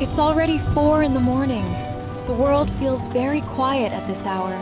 It's already 4 in the morning. The world feels very quiet at this hour.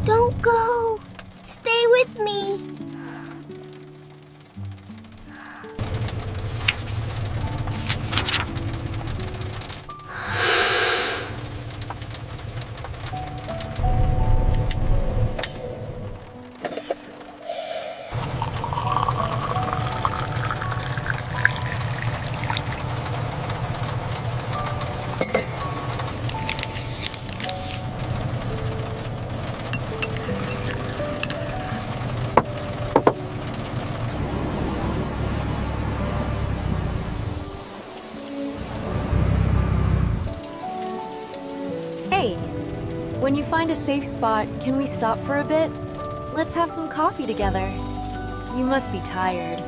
Don't go! Stay with me! Hey, when you find a safe spot, can we stop for a bit? Let's have some coffee together. You must be tired.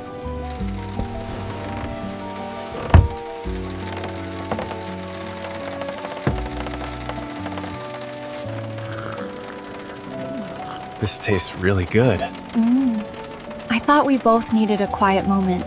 This tastes really good. I thought we both needed a quiet moment.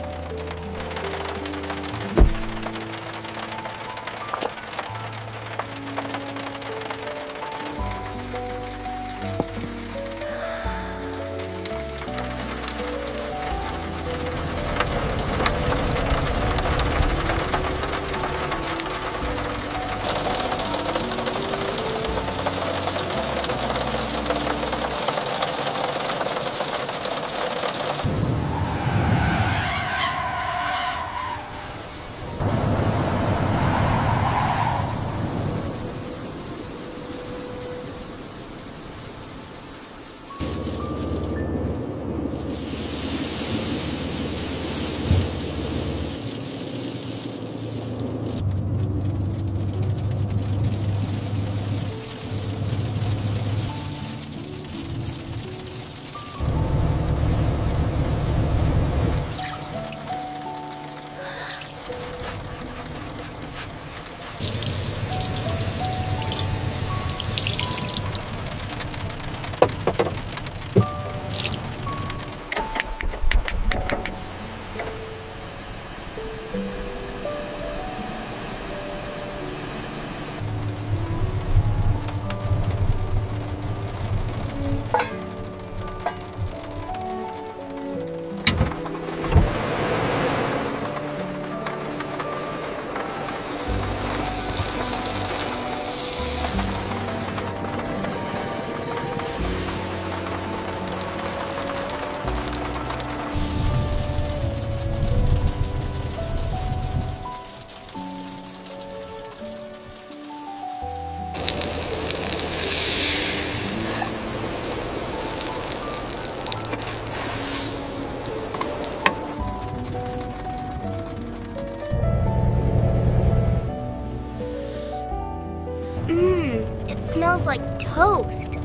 It smells like toast.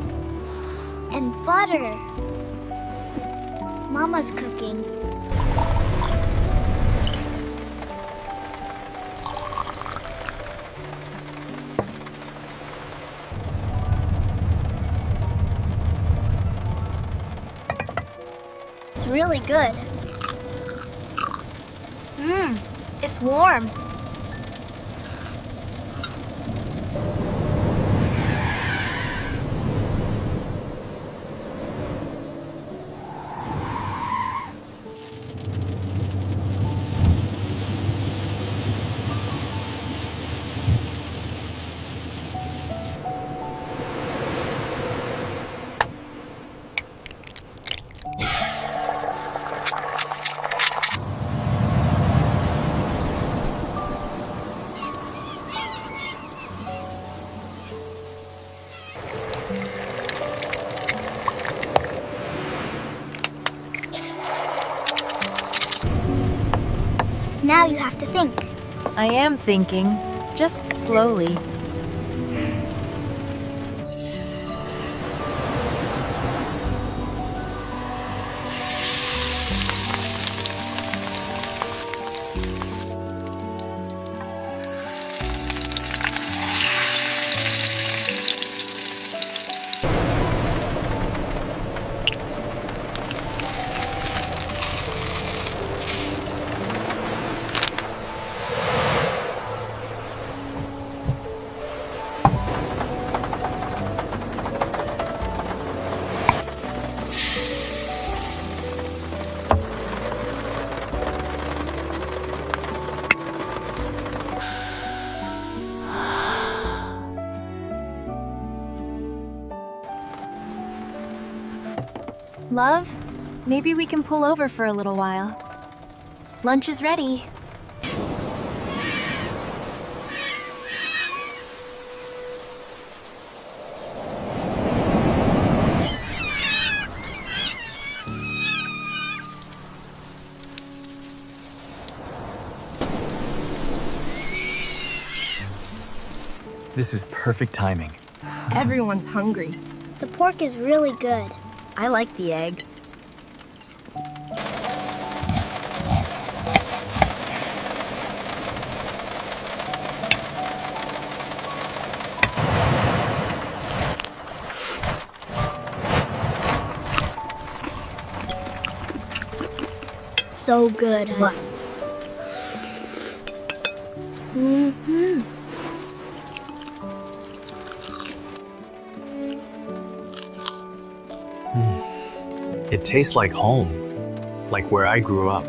And butter. Mama's cooking. It's really good. It's warm. Now you have to think. I am thinking, just slowly. Love, maybe we can pull over for a little while. Lunch is ready. This is perfect timing. Everyone's hungry. The pork is really good. I like the egg. So good. Mm-hmm. It tastes like home, like where I grew up.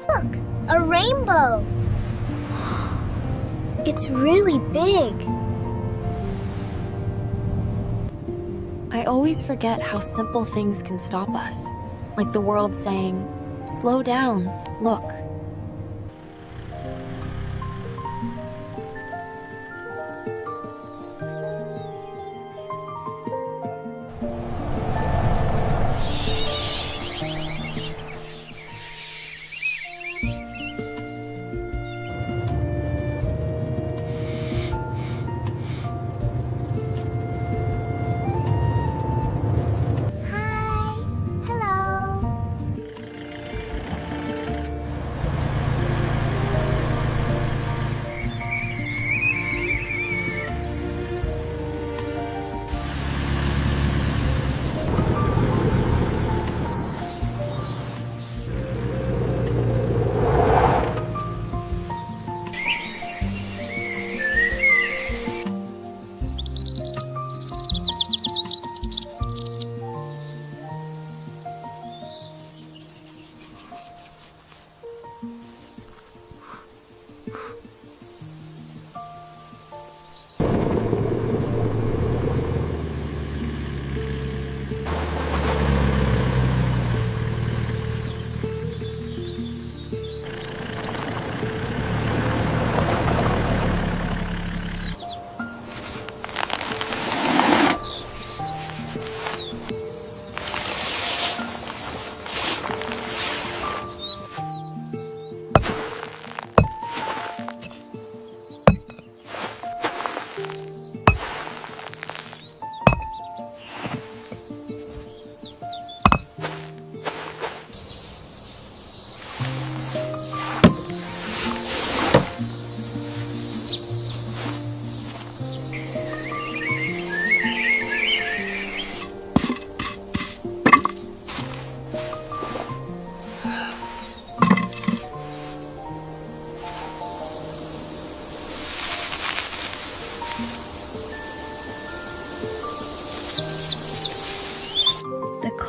Look, a rainbow. It's really big. I always forget how simple things can stop us. Like the world saying, slow down, look. Hi. Hello.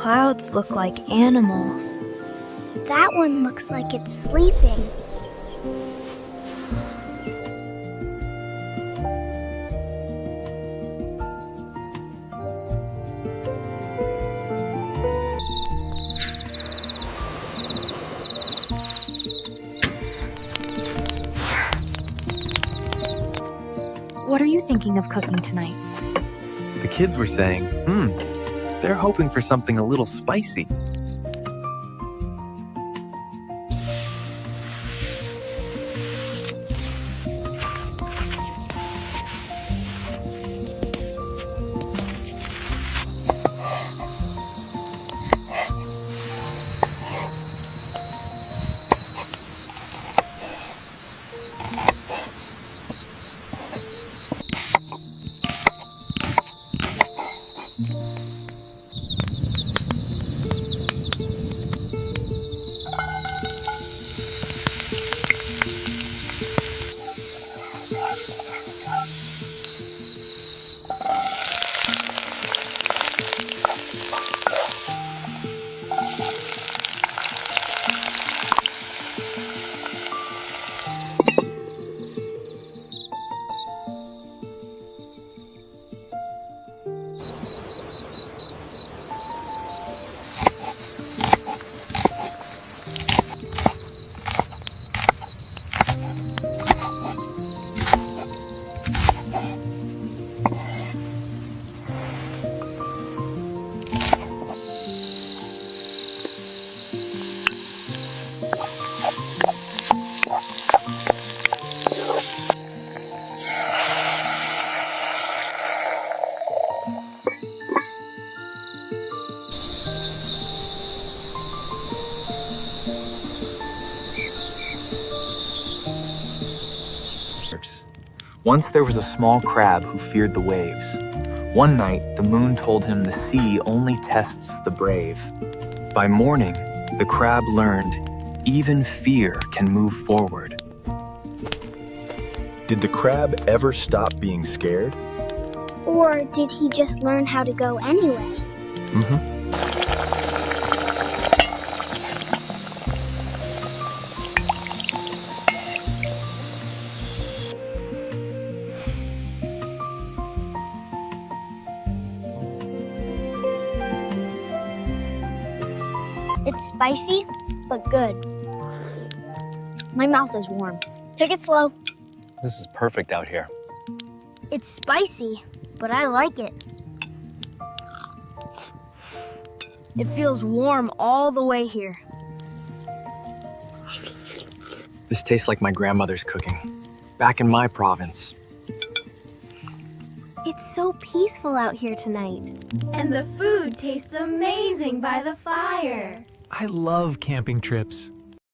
clouds look like animals. That one looks like it's sleeping. What are you thinking of cooking tonight? The kids were saying, they're hoping for something a little spicy. Once there was a small crab who feared the waves. One night, the moon told him the sea only tests the brave. By morning, the crab learned even fear can move forward. Did the crab ever stop being scared? Or did he just learn how to go anyway? It's spicy, but good. My mouth is warm. Take it slow. This is perfect out here. It's spicy, but I like it. It feels warm all the way here. This tastes like my grandmother's cooking. Back in my province. It's so peaceful out here tonight. And the food tastes amazing by the fire. I love camping trips.